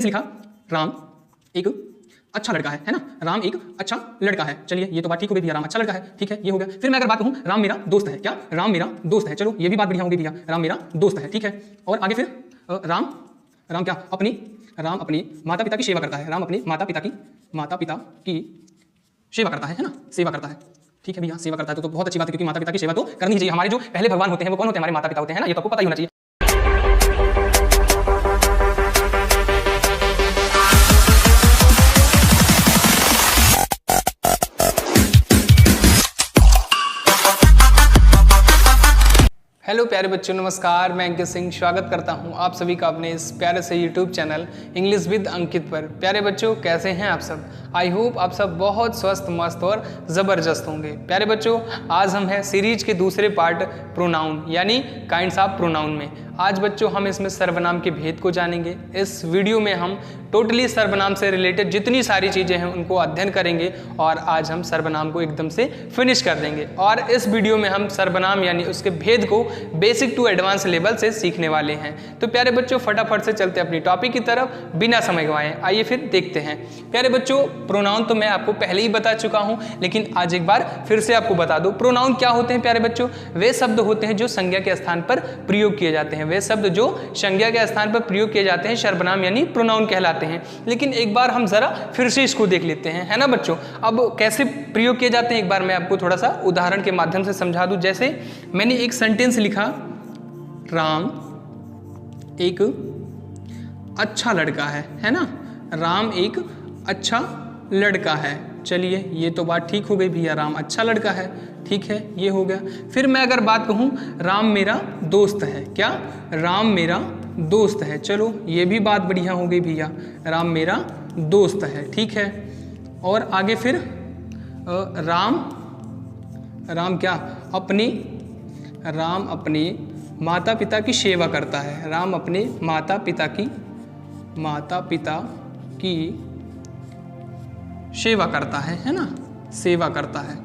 लिखा राम एक अच्छा लड़का है ना, राम एक अच्छा लड़का है। चलिए ये तो बात ठीक हो गई भैया, राम अच्छा लड़का है, ठीक है ये हो गया। फिर मैं अगर बात कहूं राम मेरा दोस्त है, क्या राम मेरा दोस्त है, चलो ये भी बात बढ़िया होगी भैया, राम मेरा दोस्त है, ठीक है। और आगे फिर राम क्या राम अपनी माता पिता की सेवा करता है, राम अपने माता पिता की सेवा करता है ना, सेवा करता है, ठीक है भैया सेवा करता है तो बहुत अच्छी बात है, क्योंकि माता पिता की सेवा तो करनी ही चाहिए। हमारे जो पहले भगवान होते हैं वो कौन होते हैं, हमारे माता पिता होते हैं ना, ये तो आपको पता ही होना चाहिए। हेलो प्यारे बच्चों, नमस्कार। मैं अंकित सिंह स्वागत करता हूं आप सभी का अपने इस प्यारे से यूट्यूब चैनल इंग्लिश विद अंकित पर। प्यारे बच्चों कैसे हैं आप सब? आई होप आप सब बहुत स्वस्थ, मस्त और ज़बरदस्त होंगे। प्यारे बच्चों आज हम हैं सीरीज के दूसरे पार्ट प्रोनाउन यानी काइंड्स ऑफ प्रोनाउन में। आज बच्चों हम इसमें सर्वनाम के भेद को जानेंगे। इस वीडियो में हम टोटली सर्वनाम से रिलेटेड जितनी सारी चीज़ें हैं उनको अध्ययन करेंगे और आज हम सर्वनाम को एकदम से फिनिश कर देंगे। और इस वीडियो में हम सर्वनाम यानी उसके भेद को बेसिक टू एडवांस लेवल से सीखने वाले हैं। तो प्यारे बच्चों फटाफट से चलते अपनी टॉपिक की तरफ बिना समय गंवाए, आइए फिर देखते हैं। प्यारे बच्चों प्रोनाउन तो मैं आपको पहले ही बता चुका हूं, लेकिन आज एक बार फिर से आपको बता दूं। प्रोनाउन क्या होते हैं प्यारे बच्चों? वे शब्द होते हैं जो संज्ञा के स्थान पर प्रयोग किए जाते हैं। वे शब्द जो संज्ञा के स्थान पर प्रयोग किए जाते हैं सर्वनाम यानी प्रोनाउन कहलाते हैं। लेकिन एक बार हम जरा फिर से इसको देख लेते हैं, है ना बच्चों। अब कैसे प्रयोग किए जाते हैं एक बार मैं आपको थोड़ा सा उदाहरण के माध्यम से समझा दूं। जैसे मैंने एक सेंटेंस लिखा, राम एक अच्छा लड़का है ना, राम एक अच्छा लड़का है। चलिए ये तो बात ठीक हो गई भैया, राम अच्छा लड़का है, ठीक है ये हो गया। फिर मैं अगर बात कहूँ राम मेरा दोस्त है, क्या राम मेरा दोस्त है, चलो ये भी बात बढ़िया हो गई भैया, राम मेरा दोस्त है, ठीक है। और आगे फिर राम क्या राम अपने माता पिता की सेवा करता है, राम अपने माता पिता की सेवा करता है ना, सेवा करता है,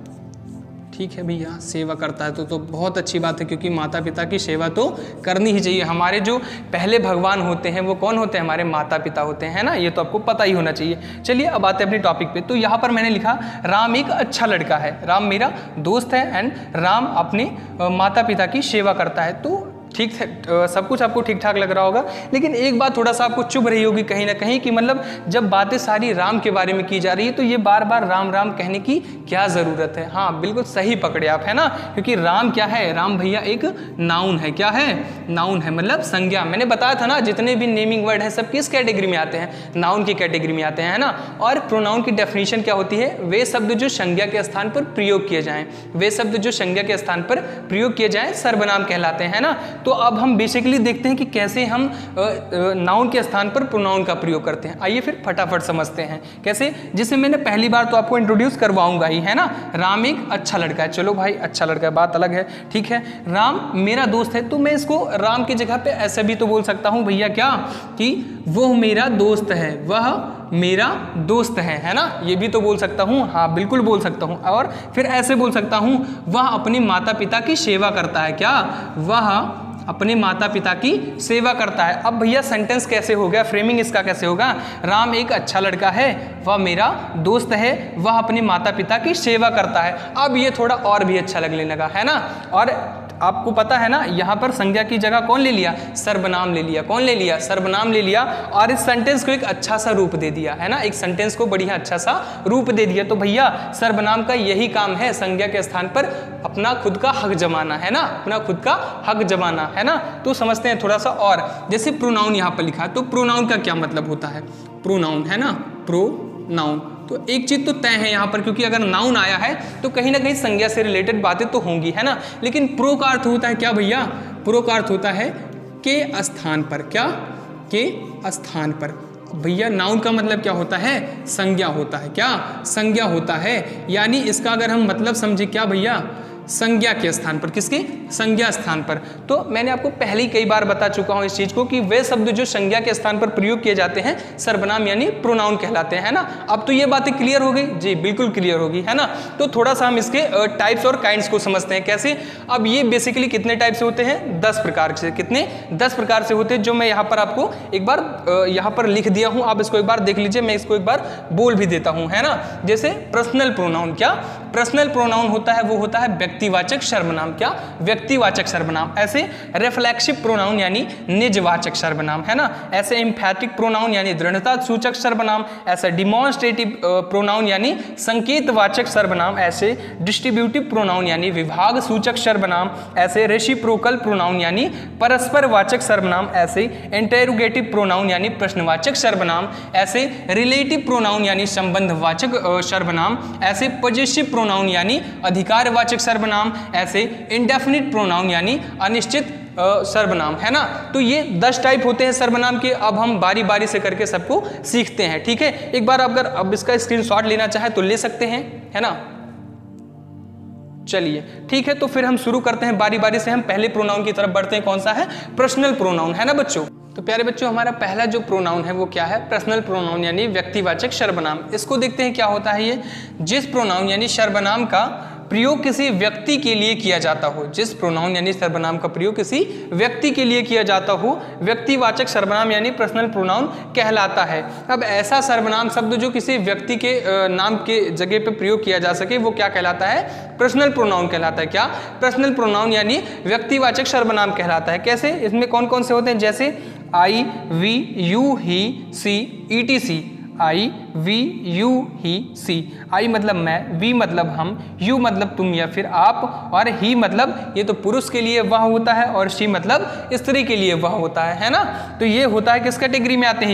ठीक है भैया सेवा करता है तो बहुत अच्छी बात है, क्योंकि माता पिता की सेवा तो करनी ही चाहिए। हमारे जो पहले भगवान होते हैं वो कौन होते हैं? हमारे माता पिता होते हैं, है ना, ये तो आपको पता ही होना चाहिए। चलिए अब आते हैं अपनी टॉपिक पे। तो यहाँ पर मैंने लिखा राम एक अच्छा लड़का है, राम मेरा दोस्त है एंड राम अपने माता पिता की सेवा करता है। तो ठीक है, सब कुछ आपको ठीक ठाक लग रहा होगा, लेकिन एक बात थोड़ा सा आपको चुभ रही होगी कहीं ना कहीं कि मतलब जब बातें सारी राम के बारे में की जा रही है तो ये बार बार राम राम कहने की क्या ज़रूरत है? हाँ बिल्कुल सही पकड़े आप, है ना, क्योंकि राम क्या है? राम भैया एक नाउन है। क्या है? नाउन है, मतलब संज्ञा। मैंने बताया था ना जितने भी नेमिंग वर्ड हैं सब किस कैटेगरी में आते हैं? नाउन की कैटेगरी में आते हैं, है ना। और प्रोनाउन की डेफिनेशन क्या होती है? वे शब्द जो संज्ञा के स्थान पर प्रयोग किए जाएं, वे शब्द जो संज्ञा के स्थान पर प्रयोग किए जाएं सर्वनाम कहलाते हैं, है ना। तो अब हम बेसिकली देखते हैं कि कैसे हम नाउन के स्थान पर प्रोनाउन का प्रयोग करते हैं। आइए फिर फटाफट समझते हैं कैसे। जिसे मैंने पहली बार तो आपको इंट्रोड्यूस करवाऊंगा ही, है ना। राम एक अच्छा लड़का है, चलो भाई अच्छा लड़का है बात अलग है, ठीक है। राम मेरा दोस्त है, तो मैं इसको राम की जगह पे ऐसे भी तो बोल सकता हूं भैया, क्या कि वो मेरा दोस्त है, वह मेरा दोस्त है ना, ये भी तो बोल सकता हूँ, हाँ बिल्कुल बोल सकता हूँ। और फिर ऐसे बोल सकता हूँ वह अपने माता पिता की सेवा करता है, क्या वह अपने माता पिता की सेवा करता है। अब भैया सेंटेंस कैसे हो गया, फ्रेमिंग इसका कैसे होगा? राम एक अच्छा लड़का है, वह मेरा दोस्त है, वह अपने माता पिता की सेवा करता है। अब ये थोड़ा और भी अच्छा लगने लगा, है ना। और आपको पता है ना यहाँ पर संज्ञा की जगह कौन ले लिया? सर्वनाम ले लिया। कौन ले लिया? सर्वनाम ले लिया। और इस सेंटेंस को एक अच्छा सा रूप दे दिया, है ना, एक सेंटेंस को बढ़िया अच्छा सा रूप दे दिया। तो भैया सर्वनाम का यही काम है, संज्ञा के स्थान पर अपना खुद का हक जमाना, है ना, अपना खुद का हक जमाना, है ना। तो समझते हैं थोड़ा सा और। जैसे प्रोनाउन यहाँ पर लिखा है, तो प्रोनाउन का क्या मतलब होता है? प्रोनाउन, है ना, प्रोनाउन। तो एक चीज तो तय है यहाँ पर, क्योंकि अगर नाउन आया है तो कहीं ना कहीं संज्ञा से रिलेटेड बातें तो होंगी, है ना। लेकिन प्रो का अर्थ होता है क्या भैया? प्रो का अर्थ होता है के स्थान पर, क्या के स्थान पर। भैया नाउन का मतलब क्या होता है? संज्ञा होता है, क्या संज्ञा होता है। यानी इसका अगर हम मतलब समझे क्या भैया? संज्ञा के स्थान पर, किसके? संज्ञा स्थान पर। तो मैंने आपको पहले ही कई बार बता चुका हूं इस चीज को कि वे शब्द जो संज्ञा के स्थान पर प्रयोग किए जाते हैं सर्वनाम यानी प्रोनाउन कहलाते हैं, है ना। अब तो ये बातें क्लियर हो गई जी, बिल्कुल क्लियर होगी, है ना। तो थोड़ा सा हम इसके टाइप्स और काइंड्स को समझते हैं कैसे। अब ये बेसिकली कितने टाइप से होते हैं? 10 प्रकार से। कितने? 10 प्रकार से होते हैं, जो मैं यहाँ पर आपको एक बार यहाँ पर लिख दिया हूँ, आप इसको एक बार देख लीजिए, मैं इसको एक बार बोल भी देता हूँ, है ना। जैसे पर्सनल प्रोनाउन। क्या पर्सनल प्रोनाउन होता है? वो होता है व्यक्तिवाचक सर्वनाम। क्या? व्यक्तिवाचक सर्वनाम। ऐसे रिफ्लेक्सिव प्रोनाउन यानी निजवाचक सर्वनाम, है ना। ऐसे एम्फैटिक प्रोनाउन यानी दृढ़ता सूचक सर्वनाम। ऐसे डिमॉन्स्ट्रेटिव प्रोनाउन यानी संकेतवाचक सर्वनाम। ऐसे डिस्ट्रीब्यूटिव प्रोनाउन यानी विभाग सूचक सर्वनाम। ऐसे रेसिप्रोकल प्रोनाउन यानी परस्पर वाचक सर्वनाम। ऐसे इंटेरोगेटिव प्रोनाउन यानी प्रश्नवाचक सर्वनाम। ऐसे रिलेटिव प्रोनाउन यानी संबंधवाचक सर्वनाम। ऐसे पॉजेसिव प्रोनाउन यानी अधिकारवाचक सर्वनाम। ऐसे इंडेफिनिट प्रोनाउन यानी अनिश्चित सर्वनाम, है ना। तो ये 10 टाइप होते हैं सर्वनाम के। अब हम बारी बारी से करके सबको सीखते हैं, ठीक है। एक बार अगर अब इसका स्क्रीनशॉट लेना चाहे तो ले सकते हैं, है ना। चलिए ठीक है, तो फिर हम शुरू करते हैं बारी बारी से। हम पहले प्रोनाउन की तरफ बढ़ते हैं, कौन सा है? पर्सनल प्रोनाउन, है ना बच्चों। तो प्यारे बच्चों, हमारा पहला जो प्रोनाउन है वो क्या है? पर्सनल प्रोनाउन यानी व्यक्तिवाचक सर्वनाम। इसको देखते हैं क्या होता है ये। जिस प्रोनाउन यानी सर्वनाम का प्रयोग किसी व्यक्ति के लिए किया जाता हो, जिस प्रोनाउन यानी सर्वनाम का प्रयोग किसी व्यक्ति के लिए किया जाता हो, व्यक्तिवाचक सर्वनाम यानी पर्सनल प्रोनाउन कहलाता है। अब ऐसा सर्वनाम शब्द जो किसी व्यक्ति के नाम के जगह पे प्रयोग किया जा सके वो क्या कहलाता है? पर्सनल प्रोनाउन कहलाता है। क्या? पर्सनल प्रोनाउन यानी व्यक्तिवाचक सर्वनाम कहलाता है। कैसे? इसमें कौन कौन से होते हैं? जैसे I, we, you, he, she, ETC। I, we, you, he, she. I मतलब मैं, वी मतलब हम, यू मतलब तुम या फिर आप, और ही मतलब ये तो पुरुष के लिए वह होता है, और शी मतलब स्त्री के लिए वह होता है ना। तो ये होता है किस कैटेगरी में आते हैं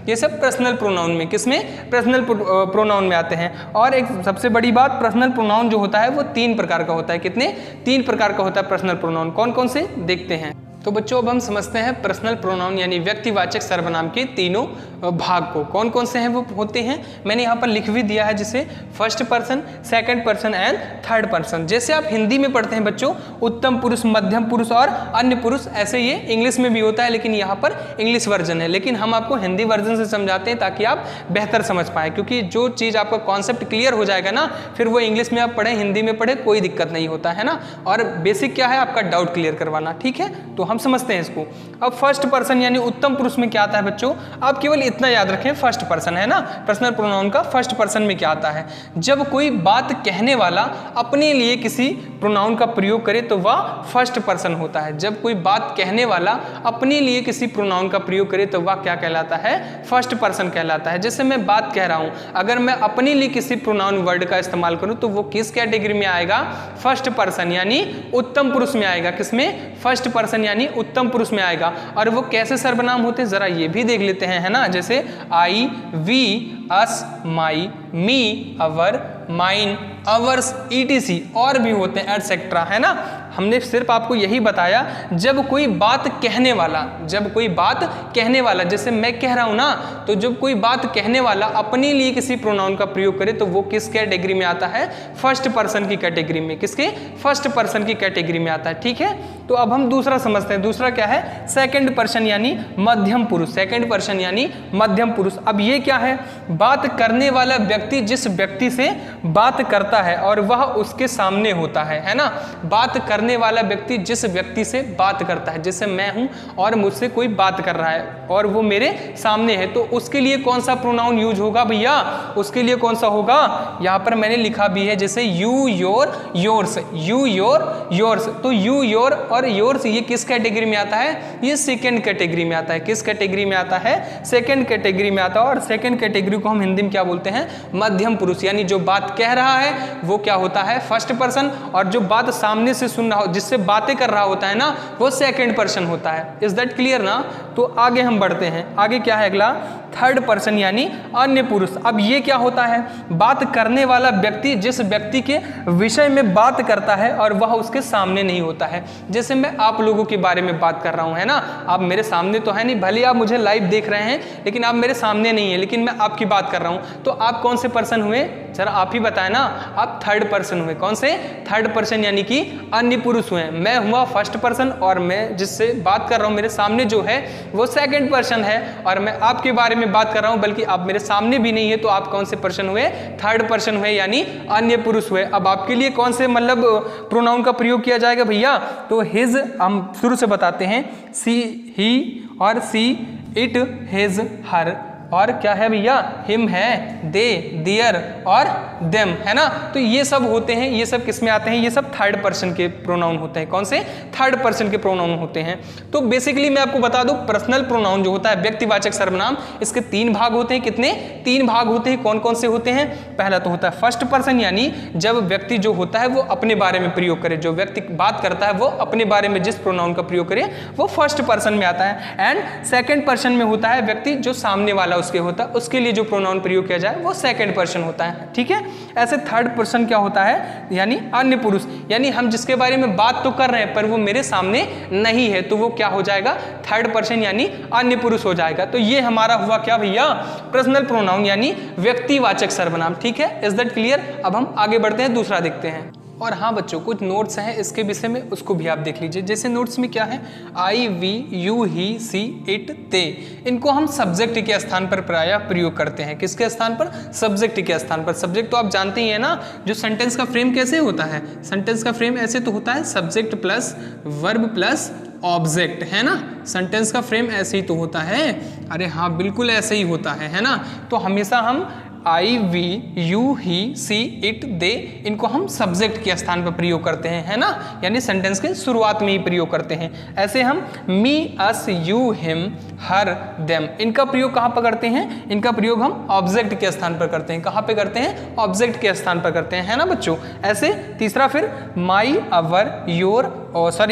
ये सब पर्सनल प्रोनाउन में। किसमें? पर्सनल प्रोनाउन में आते हैं। और एक सबसे बड़ी बात, पर्सनल प्रोनाउन जो होता है वो 3 प्रकार का होता है। कितने? 3 प्रकार का होता है पर्सनल प्रोनाउन। कौन कौन से देखते हैं। तो बच्चों अब हम समझते हैं पर्सनल प्रोनाउन यानी व्यक्तिवाचक सर्वनाम के तीनों भाग को। कौन कौन से हैं वो होते हैं, मैंने यहाँ पर लिख भी दिया है, जिसे first person, second person and third person. जैसे आप हिंदी में पढ़ते हैं बच्चों उत्तम पुरुष, मध्यम पुरुष और अन्य पुरुष, ऐसे ये इंग्लिश में भी होता है, लेकिन यहाँ पर इंग्लिश वर्जन है। लेकिन हम आपको हिंदी वर्जन से समझाते हैं ताकि आप बेहतर समझ पाए, क्योंकि जो चीज़ आपका कॉन्सेप्ट क्लियर हो जाएगा ना, फिर वो इंग्लिश में आप पढ़ें, हिंदी में पढ़े, कोई दिक्कत नहीं होता है ना। और बेसिक क्या है आपका डाउट क्लियर करवाना, ठीक है। तो हम समझते हैं इसको। अब फर्स्ट पर्सन यानी उत्तम पुरुष में क्या आता है बच्चों, आप केवल इतना याद रखें, फर्स्ट पर्सन है ना। पर्सनल प्रोनाउन का फर्स्ट पर्सन में क्या आता है, जब कोई बात कहने वाला अपने लिए किसी प्रोनाउन का प्रयोग करे तो वह फर्स्ट पर्सन होता है। जब कोई बात कहने वाला अपने लिए किसी प्रोनाउन का प्रयोग करे तो वह क्या कहलाता है? फर्स्ट पर्सन कहलाता है। जैसे मैं बात कह रहा हूं, अगर मैं अपने लिए किसी प्रोनाउन वर्ड का इस्तेमाल करूं तो वो किस कैटेगरी में आएगा? फर्स्ट पर्सन यानी उत्तम पुरुष में आएगा। किसमें? फर्स्ट पर्सन यानी उत्तम पुरुष में आएगा। और वो कैसे सर्वनाम होते हैं जरा ये भी देख लेते हैं, है ना। जैसे I, we, us, my, me, our, mine, ours, ETC और भी होते हैं एटसेट्रा, है ना। हमने सिर्फ आपको यही बताया जब कोई बात कहने वाला, जब कोई बात कहने वाला, जैसे मैं कह रहा हूं ना, तो जब कोई बात कहने वाला अपने लिए किसी प्रोनाउन का प्रयोग करे तो वो किस कैटेगरी में आता है? फर्स्ट पर्सन की कैटेगरी में। किसके? फर्स्ट पर्सन की कैटेगरी में आता है, ठीक है। तो अब हम दूसरा समझते हैं। दूसरा क्या है? सेकंड पर्सन यानी मध्यम पुरुष। सेकंड पर्सन यानी मध्यम पुरुष। अब ये क्या है? बात करने वाला व्यक्ति जिस व्यक्ति से बात करता है और वह उसके सामने होता है ना। बात करने वाला व्यक्ति जिस व्यक्ति से बात करता है, जैसे मैं हूं और मुझसे कोई बात कर रहा है और वो मेरे सामने है, तो उसके लिए कौन सा प्रोनाउन यूज होगा भैया? उसके लिए कौन सा होगा? यहां पर मैंने लिखा भी है, जैसे you, your, yours. You, your, yours. तो यू, योर और योर्स ये किस कैटेगरी में आता है? ये सेकंड कैटेगरी में आता है। किस कैटेगरी में आता है? सेकंड कैटेगरी में आता है। और सेकंड कैटेगरी को हम हिंदी में क्या बोलते हैं? मध्यम पुरुष। यानी जो बात कह रहा है वो क्या होता है? फर्स्ट पर्सन, और जो बात सामने से सुन रहा हो, जिससे बातें कर रहा होता है ना, वो सेकंड पर्सन होता है। इज दैट क्लियर ना? तो आगे हम बढ़ते हैं। आगे क्या है अगला? थर्ड पर्सन यानी अन्य पुरुष। अब ये क्या होता है? बात करने वाला व्यक्ति जिस व्यक्ति के विषय में बात करता है और वह उसके सामने नहीं होता है। जैसे मैं आप लोगों के बारे में बात कर रहा हूं, है ना। आप मेरे सामने तो है नहीं, भले आप मुझे लाइव देख रहे हैं, लेकिन आप मेरे सामने नहीं है, लेकिन मैं आपकी बात कर रहा हूं। तो आप कौन से पर्सन हुए? जरा आप ही बताएं ना, आप थर्ड पर्सन हुए। कौन से? थर्ड पर्सन, यानी कि अन्य पुरुष हुए। मैं हुआ फर्स्ट पर्सन और मैं जिससे बात कर रहा हूं मेरे सामने जो है वो सेकंड पर्सन है, और मैं आपके बारे में बात कर रहा हूं, बल्कि आप मेरे सामने भी नहीं है, तो आप कौन से पर्सन हुए? थर्ड पर्सन हुए, यानी अन्य पुरुष हुए। अब आपके लिए कौन से मतलब प्रोनाउन का प्रयोग किया जाएगा भैया? तो हिज हम शुरू से बताते हैं, सी, ही और सी, इट, हिज, हर, और क्या है भैया? हिम है, दे, दियर और देम, है ना। तो ये सब होते हैं, ये सब किस में आते हैं? ये सब थर्ड पर्सन के प्रोनाउन होते हैं। कौन से? थर्ड पर्सन के प्रोनाउन होते हैं। तो बेसिकली मैं आपको बता दूं, पर्सनल प्रोनाउन जो होता है, व्यक्तिवाचक सर्वनाम, इसके 3 भाग होते हैं। कितने? 3 भाग होते हैं। कौन कौन से होते हैं? पहला तो होता है फर्स्ट पर्सन, यानी जब व्यक्ति जो होता है वो अपने बारे में प्रयोग करे, जो व्यक्ति बात करता है वो अपने बारे में जिस प्रोनाउन का प्रयोग करे वो फर्स्ट पर्सन में आता है। एंड सेकेंड पर्सन में होता है व्यक्ति जो सामने वाला उसके होता है, उसके लिए जो प्रोनाउन प्रयोग किया जाए वो सेकंड पर्सन होता है। ठीक है। ऐसे थर्ड पर्सन क्या होता है? यानी अन्य पुरुष, यानी हम जिसके बारे में बात तो कर रहे हैं पर वो मेरे सामने नहीं है, तो वो क्या हो जाएगा? थर्ड पर्सन यानी अन्य पुरुष हो जाएगा। तो ये हमारा हुआ क्या भैया? पर्सनल प्रोनाउन यानी व्यक्तिवाचक सर्वनाम। ठीक है, इज दैट क्लियर? अब हम आगे बढ़ते हैं, दूसरा देखते हैं। और हाँ बच्चों, कुछ नोट्स हैं इसके विषय में, उसको भी आप देख लीजिए। जैसे नोट्स में क्या है? I, we, you, he, she, it, they, इनको हम सब्जेक्ट के स्थान पर प्रायः प्रयोग करते हैं। किसके स्थान पर? सब्जेक्ट के स्थान पर। सब्जेक्ट तो आप जानते ही है ना, जो सेंटेंस का फ्रेम कैसे होता है? सेंटेंस का फ्रेम ऐसे तो होता है, subject plus verb plus object, है ना। सेंटेंस का फ्रेम ऐसे ही तो होता है। अरे हाँ, बिल्कुल ऐसे ही होता है ना। तो हमेशा हम I, we, you, he, she, it, they, इनको हम सब्जेक्ट के स्थान पर प्रयोग करते हैं, है ना, यानी सेंटेंस के शुरुआत में ही प्रयोग करते हैं। ऐसे हम मी, अस, यू, हिम, हर, देम, इनका प्रयोग कहाँ पर करते हैं? इनका प्रयोग हम ऑब्जेक्ट के स्थान पर करते हैं। कहाँ पे करते हैं? ऑब्जेक्ट के स्थान पर करते हैं, है ना बच्चों। ऐसे तीसरा फिर my, our, your,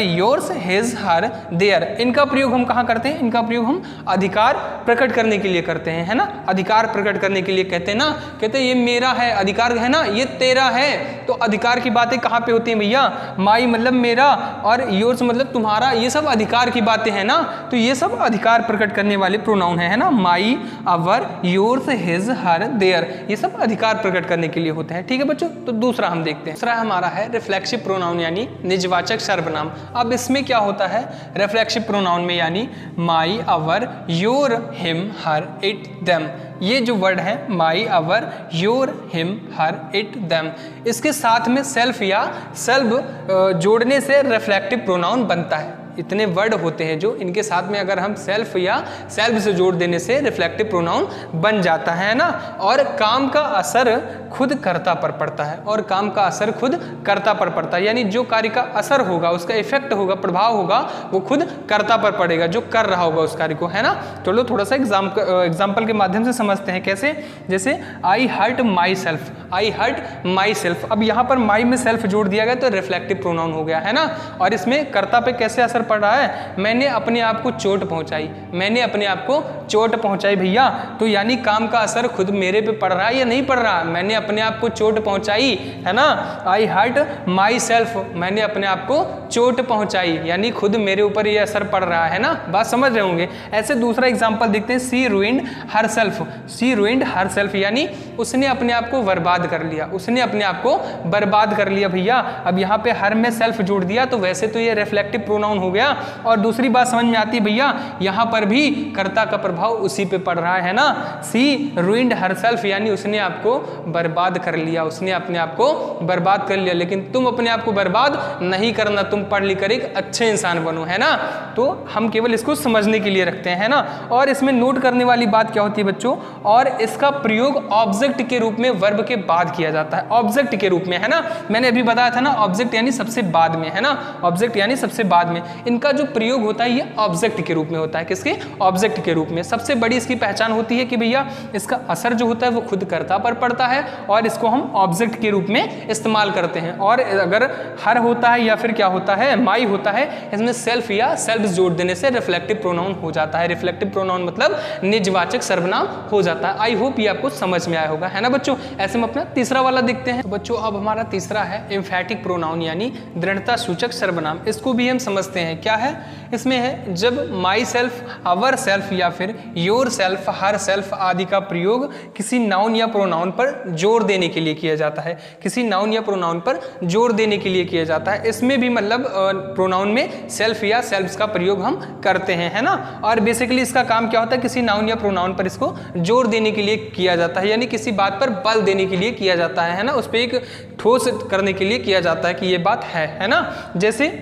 yours, his, her, their, इनका प्रयोग हम कहाँ करते हैं? इनका प्रयोग हम अधिकार प्रकट करने के लिए करते हैं, है ना। अधिकार प्रकट करने के लिए कहते हैं ना, कहते हैं ये मेरा है, अधिकार है ना, ये तेरा है। तो अधिकार की बातें कहाँ पे होती हैं भैया? माई मतलब मेरा और योर्स मतलब तुम्हारा, ये सब अधिकार की बातें हैं ना। तो ये सब अधिकार प्रकट करने वाले प्रोनाउन है ना। माई, अवर, योर्स, हिज, हर, देयर, ये सब अधिकार प्रकट करने के लिए होते हैं। ठीक है बच्चों। तो दूसरा हम देखते हैं। दूसरा हमारा है रिफ्लेक्सिव प्रोनाउन यानी निजवाचक सर्वनाम। अब इसमें क्या होता है? रिफ्लेक्सिव प्रोनाउन में यानी my, our, your, him, her, it, them, ये जो वर्ड है my, our, your, him, her, it, them, इसके साथ में सेल्फ या सेल्फ जोड़ने से रिफ्लेक्टिव प्रोनाउन बनता है। इतने वर्ड होते हैं जो इनके साथ में अगर हम सेल्फ या सेल्फ से जोड़ देने से रिफ्लेक्टिव प्रोनाउन बन जाता है ना। और काम का असर खुद कर्ता पर पड़ता है, और काम का असर खुद कर्ता पर पड़ता है, यानी जो कार्य का असर होगा, उसका इफेक्ट होगा, प्रभाव होगा, वो खुद कर्ता पर पड़ेगा, जो कर रहा होगा उस कार्य को, है ना। चलो थोड़ा सा एग्जाम्पल के माध्यम से समझते हैं। कैसे? जैसे I hurt myself, I hurt myself. अब यहाँ पर माई में सेल्फ जोड़ दिया गया तो रिफ्लेक्टिव प्रोनाउन हो गया, है ना। और इसमें कर्ता पे कैसे असर पड़ रहा है? मैंने अपने आप को चोट पहुंचाई, मैंने अपने आप को चोट पहुंचाई भैया। तो यानी काम का असर खुद मेरे पे पड़ रहा है या नहीं पड़ रहा? मैंने अपने आप को चोट पहुंचाई, है ना। आई हर्ट माई सेल्फ, मैंने अपने आप को चोट पहुंचाई, यानी खुद मेरे ऊपर ये असर पड़ रहा है ना। बात समझ रहे होंगे। ऐसे दूसरा एग्जाम्पल देखते हैं। सी रूइंड हर सेल्फ, सी रूइंड हर सेल्फ, यानी उसने अपने आप को बर्बाद कर लिया, उसने अपने आप को बर्बाद कर लिया भैया। अब यहाँ पे हर में सेल्फ जोड़ दिया तो वैसे तो ये रिफ्लेक्टिव प्रोनाउन हो गया। और दूसरी बात समझ में आती है भैया, यहाँ पर भी कर्ता का प्रभाव उसी पे पड़ रहा है ना। सी रूइंड हर सेल्फ, यानी उसने आपको बर्बाद कर लिया, उसने अपने आप को बर्बाद कर लिया। लेकिन तुम अपने आप को बर्बाद नहीं करना, तुम पढ़ लिख कर एक अच्छे इंसान बनो, है ना। तो हम केवल इसको समझने के लिए रखते हैं ना। और इसमें नोट करने वाली बात क्या होती है बच्चों? और इसका प्रयोग ऑब्जेक्ट के रूप में वर्ब के बाद किया जाता है, ऑब्जेक्ट के रूप में, है ना। मैंने अभी बताया था ना, ऑब्जेक्ट यानी सबसे बाद में, है ना। ऑब्जेक्ट यानी सबसे बाद में, इनका जो प्रयोग होता है ये ऑब्जेक्ट के रूप में होता है। किसके? ऑब्जेक्ट के रूप में। सबसे बड़ी इसकी पहचान होती है कि भैया इसका असर जो होता है वो खुद कर्ता पर पड़ता है और इसको हम ऑब्जेक्ट के रूप में इस्तेमाल करते हैं। और अगर हर होता है या फिर क्या होता है, माई होता है, इसमें सेल्फ या सेल्फ जोड़ देने से रिफ्लेक्टिव प्रोनाउन हो जाता है। रिफ्लेक्टिव प्रोनाउन मतलब निजवाचक सर्वनाम हो जाता है। आई होप ये आपको समझ में आया होगा, है ना बच्चों। ऐसे में अपना तीसरा वाला देखते हैं। तो बच्चों अब हमारा तीसरा है एम्फैटिक प्रोनाउन यानी दृढ़ता सूचक सर्वनाम। इसको भी हम समझते हैं हैं। क्या है इसमें है, जब माई सेल्फ, अवर सेल्फ या फिर योर सेल्फ, हर सेल्फ आदि का प्रयोग किसी नाउन या प्रोनाउन पर जोर देने के लिए किया जाता है, किसी नाउन या प्रोनाउन पर जोर देने के लिए किया जाता है। इसमें भी मतलब प्रोनाउन में सेल्फ या सेल्फ्स का प्रयोग हम करते हैं, है ना। और बेसिकली इसका काम क्या होता है, किसी नाउन या प्रोनाउन पर इसको जोर देने के लिए किया जाता है, यानी किसी बात पर बल देने के लिए किया जाता है ना, उस पर एक ठोस करने के लिए किया जाता है कि ये बात है ना। जैसे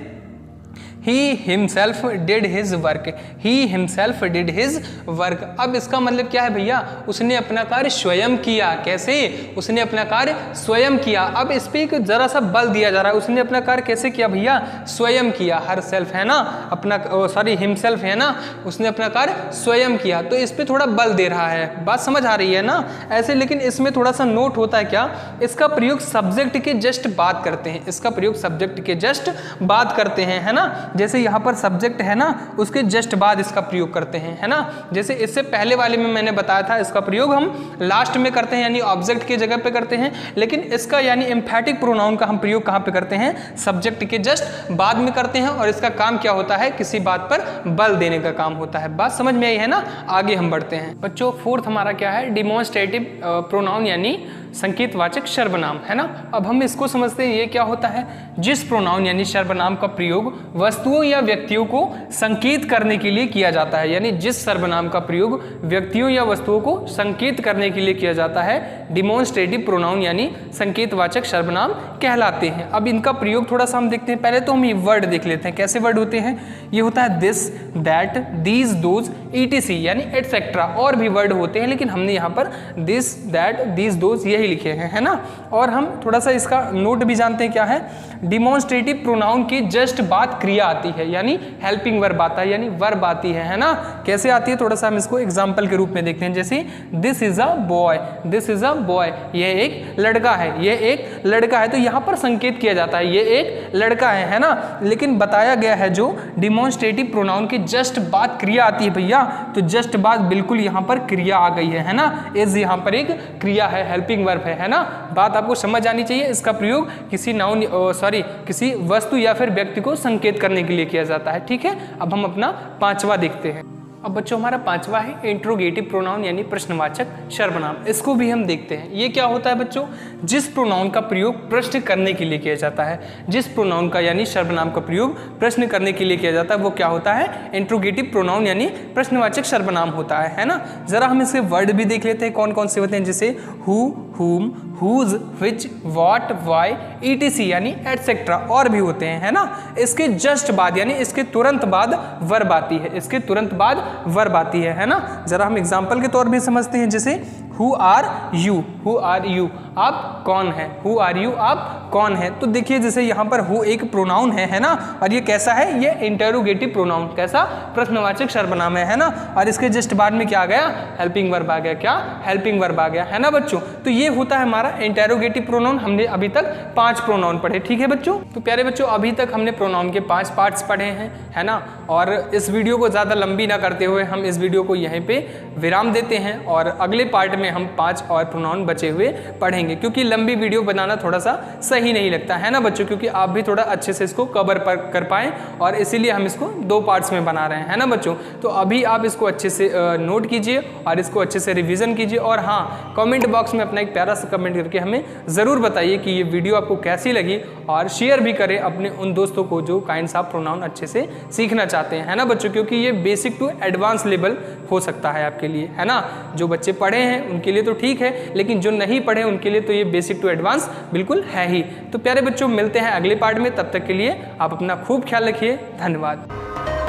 He himself did his work, he himself did his work। अब इसका मतलब क्या है भैया, उसने अपना कार्य स्वयं किया। कैसे? उसने अपना कार्य स्वयं किया। अब इस पे एक जरा सा बल दिया जा रहा है, उसने अपना कार्य कैसे किया भैया, स्वयं किया। हर सेल्फ है ना, अपना सॉरी हिमसेल्फ है ना, उसने अपना कार्य स्वयं किया, तो इस पे थोड़ा बल दे रहा है। बात समझ आ रही है ना ऐसे। लेकिन इसमें थोड़ा सा नोट होता है क्या, इसका प्रयोग सब्जेक्ट के जस्ट बात करते हैं, इसका प्रयोग सब्जेक्ट के जस्ट बात करते हैं, है ना। जैसे यहाँ पर सब्जेक्ट है ना, उसके जस्ट बाद इसका प्रयोग करते हैं, है ना। जैसे इससे पहले वाले में मैंने बताया था, इसका प्रयोग हम लास्ट में करते हैं, यानी ऑब्जेक्ट की जगह पे करते हैं। लेकिन इसका यानी एम्फैटिक प्रोनाउन का हम प्रयोग कहाँ पे करते हैं, सब्जेक्ट के जस्ट बाद में करते हैं। और इसका काम क्या होता है, किसी बात पर बल देने का काम होता है। बात समझ में आई है ना। आगे हम बढ़ते हैं बच्चों। फोर्थ हमारा क्या है, डिमॉन्स्ट्रेटिव प्रोनाउन यानी संकेतवाचक सर्वनाम, है ना। अब हम इसको समझते हैं, ये क्या होता है, जिस प्रोनाउन यानी सर्वनाम का प्रयोग वस्तुओं या व्यक्तियों को संकेत करने के लिए किया जाता है, यानी जिस सर्वनाम का प्रयोग व्यक्तियों या वस्तुओं को संकेत करने के लिए किया जाता है, डिमॉन्स्ट्रेटिव प्रोनाउन यानी संकेतवाचक सर्वनाम कहलाते हैं। अब इनका प्रयोग थोड़ा सा हम देखते हैं। पहले तो हम ये वर्ड देख लेते हैं, कैसे वर्ड होते हैं। ये होता है this, that, these, those, etc यानी एटसेट्रा। और भी वर्ड होते हैं, लेकिन हमने यहाँ पर दिस, दैट, दीज, दोज यही लिखे हैं, है ना। और हम थोड़ा सा इसका नोट भी जानते हैं, क्या है, डिमॉन्स्ट्रेटिव प्रोनाउन की जस्ट बाद क्रिया आती है, यानी हेल्पिंग वर्ब आता है, यानी वर्ब आती है ना। कैसे आती है, थोड़ा सा हम इसको एग्जांपल के रूप में देखते हैं। जैसे this is a boy, this is a boy, यह एक लड़का है, यह एक लड़का है। तो यहाँ पर संकेत किया जाता है, ये एक लड़का है ना। लेकिन बताया गया है जो डिमॉन्स्ट्रेटिव प्रोनाउन की जस्ट बाद क्रिया आती है भैया, तो जस्ट बाद बिल्कुल यहाँ पर क्रिया आ गई है ना। इज यहाँ पर एक क्रिया है, हेल्पिंग वर्ब है ना। बात आपको समझ आनी चाहिए। इसका प्रयोग किसी नाउन किसी वस्तु या फिर व्यक्ति को संकेत करने के लिए किया जाता है। ठीक है, अब हम अपना पांचवा देखते हैं। अब बच्चों हमारा पांचवा है इंट्रोगेटिव प्रोनाउन यानी प्रश्नवाचक सर्वनाम। इसको भी हम देखते हैं। ये क्या होता है बच्चों, जिस प्रोनाउन का प्रयोग प्रश्न करने के लिए किया जाता है, जिस प्रोनाउन का यानी सर्वनाम का प्रयोग प्रश्न करने के लिए किया जाता है, वो क्या होता है, इंट्रोगेटिव प्रोनाउन यानी प्रश्नवाचक सर्वनाम होता है ना। जरा हम इसके वर्ड भी देख लेते हैं कौन कौन से होते हैं। जैसे who, whom, whose, which, what, why, etc यानी एटसेट्रा और भी होते हैं, है ना। इसके जस्ट बाद यानी इसके तुरंत बाद वर्ब आती है, इसके तुरंत बाद वर्ब आती है ना। जरा हम एग्जांपल के तौर पे समझते हैं। जैसे who are you, who are you, आप कौन है, हु आर यू, आप कौन है। तो देखिए जैसे यहाँ पर हु एक प्रोनाउन है ना। और ये कैसा है, ये इंटरोगेटिव प्रोनाउन, कैसा, प्रश्नवाचक सर्वनाम है ना। और इसके जस्ट बाद में क्या आ गया, हेल्पिंग वर्ब आ गया। क्या, हेल्पिंग वर्ब आ गया, है ना बच्चों। तो ये होता है हमारा इंटरोगेटिव प्रोनाउन। हमने अभी तक 5 प्रोनाउन पढ़े, ठीक है बच्चों। तो प्यारे बच्चों, अभी तक हमने प्रोनाउन के 5 पार्ट्स पढ़े हैं, है ना। और इस वीडियो को ज़्यादा लंबी ना करते हुए हम इस वीडियो को यहीं पे विराम देते हैं। और अगले पार्ट में हम 5 और प्रोनाउन बचे हुए पढ़ेंगे, क्योंकि लंबी वीडियो बनाना थोड़ा सा सही नहीं लगता है ना बच्चों, क्योंकि आप भी थोड़ा अच्छे से इसको कवर कर पाएँ, और इसीलिए हम इसको 2 पार्ट्स में बना रहे हैं, है ना बच्चों। तो अभी आप इसको अच्छे से नोट कीजिए और इसको अच्छे से रिवीजन कीजिए। और हाँ, कमेंट बॉक्स में अपना एक प्यारा सा कमेंट करके हमें ज़रूर बताइए कि ये वीडियो आपको कैसी लगी, और शेयर भी करें अपने उन दोस्तों को जो काइंड्स ऑफ प्रोनाउन अच्छे से सीखना चाहते हैं, है ना बच्चों। क्योंकि ये बेसिक टू एडवांस लेवल हो सकता है आपके लिए, है ना। जो बच्चे पढ़े हैं उनके लिए तो ठीक है, लेकिन जो नहीं पढ़े उनके लिए तो ये बेसिक टू एडवांस बिल्कुल है ही। तो प्यारे बच्चों, मिलते हैं अगले पार्ट में। तब तक के लिए आप अपना खूब ख्याल रखिए। धन्यवाद।